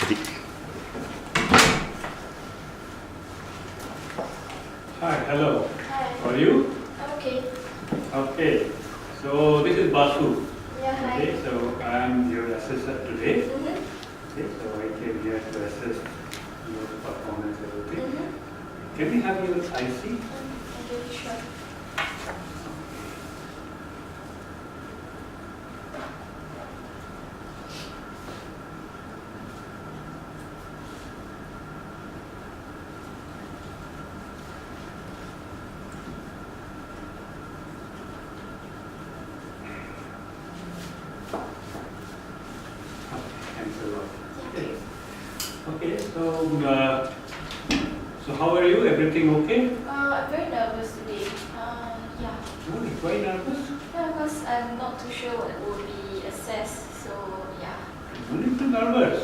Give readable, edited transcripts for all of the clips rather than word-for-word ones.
music. Hi, hello. Hi. How are you? Okay. Okay. So this is Basu. Yeah, hi. Okay, so I am your assessor today. Mm-hmm. Okay, so I came here to assess your performance, everything. Mm-hmm. Can we have your IC? Okay, sure. Thanks a lot. Thank you. Okay, so how are you? Everything okay? I'm very nervous today. Yeah. No, you're quite nervous. Yeah, because I'm not too sure what will be assessed. So, yeah. No need to nervous.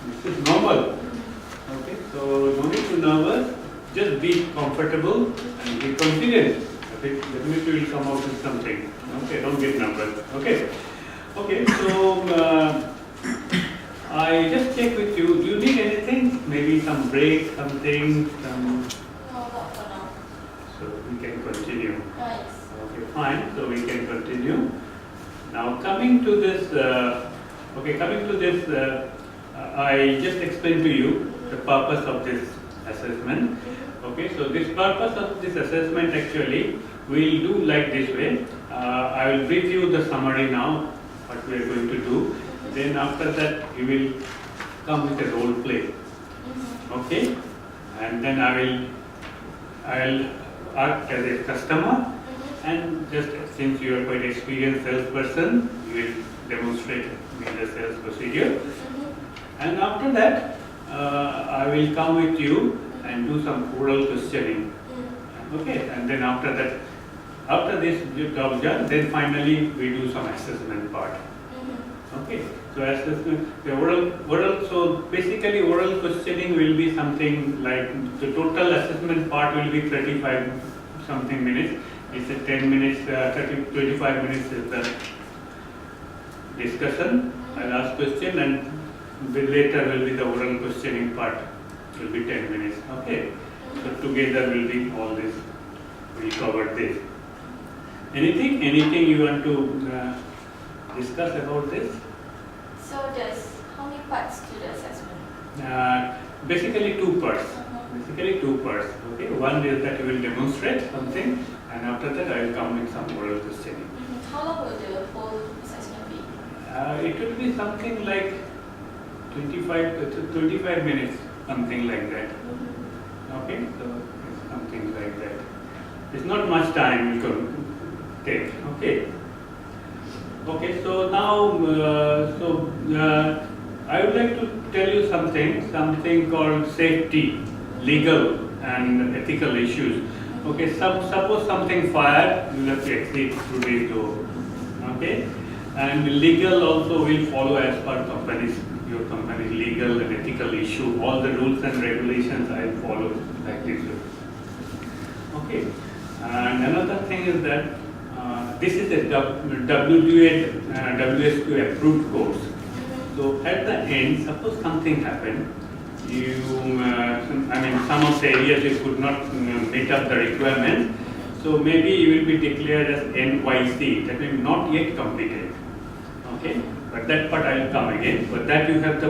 This is normal. Mm-hmm. Okay, so no need to nervous. Just be comfortable and be confident. Okay, definitely will come out with something. Okay, don't get nervous. Okay. Okay, so I just check with you. Do you need anything? Maybe some break, something, some. No, not for now. So we can continue. Nice. Okay, fine. So we can continue. Now coming to this. I just explained to you the purpose of this assessment. Mm-hmm. Okay, so this purpose of this assessment actually we'll do like this way. I will brief you the summary now, what we are going to do. Then after that you will come with a role play. Mm-hmm. Okay, and then I will act as a customer, Mm-hmm. and just since you are quite experienced salesperson, you will demonstrate me the sales procedure. Mm-hmm. And after that, I will come with you and do some oral questioning. Mm-hmm. Okay, and then after that, after this job is done, then finally we do some assessment part. Mm-hmm. Okay, so assessment, the oral. So basically, oral questioning will be something like the total assessment part will be 35 something minutes. It's a 10 minutes, 25 minutes is the discussion. I'll ask question, and later will be the oral questioning part. Will be 10 minutes. Okay, so together will be all this. We covered this. Anything you want to discuss about this? So, there's how many parts to the assessment? Basically two parts. Mm-hmm. Basically two parts. Okay, one is that you will demonstrate something, and after that I will come with some oral questioning. Mm-hmm. How long will the whole assessment be? It will be something like 25 minutes, something like that. Mm-hmm. Okay, so it's something like that. It's not much time you can take. Okay. Okay, so now, I would like to tell you something called safety, legal and ethical issues. Okay, suppose something fire, you have to exit through this door. Okay, and legal also will follow as per your company's legal and ethical issue. All the rules and regulations I follow like this. Okay, and another thing is that this is a WSQ approved course. So at the end, suppose something happened, some of the areas you could not meet up the requirement. So maybe you will be declared as NYC, that means not yet completed. Okay, but that part I will come again. But that you have the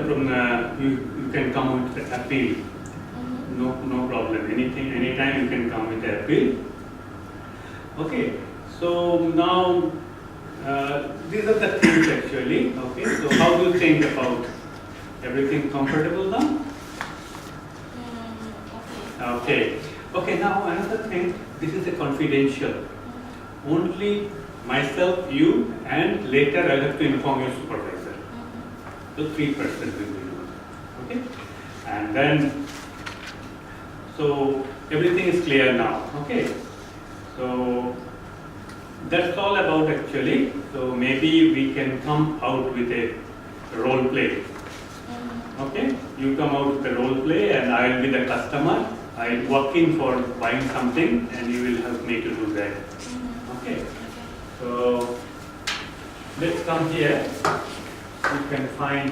you can come with the appeal. No problem. Anytime you can come with the appeal. Okay, so now these are the things actually. Okay, so how do you think about everything comfortable now? Okay. Okay, now another thing, this is a confidential. Only myself, you, and later I'll have to inform your supervisor. So 3 persons will be known. Okay? And then, so everything is clear now. Okay? So that's all about actually. So maybe we can come out with a role play. Okay? You come out with a role play and I will be the customer. I will work in for buying something and you will help me to do that. Okay? So let's come here. You can find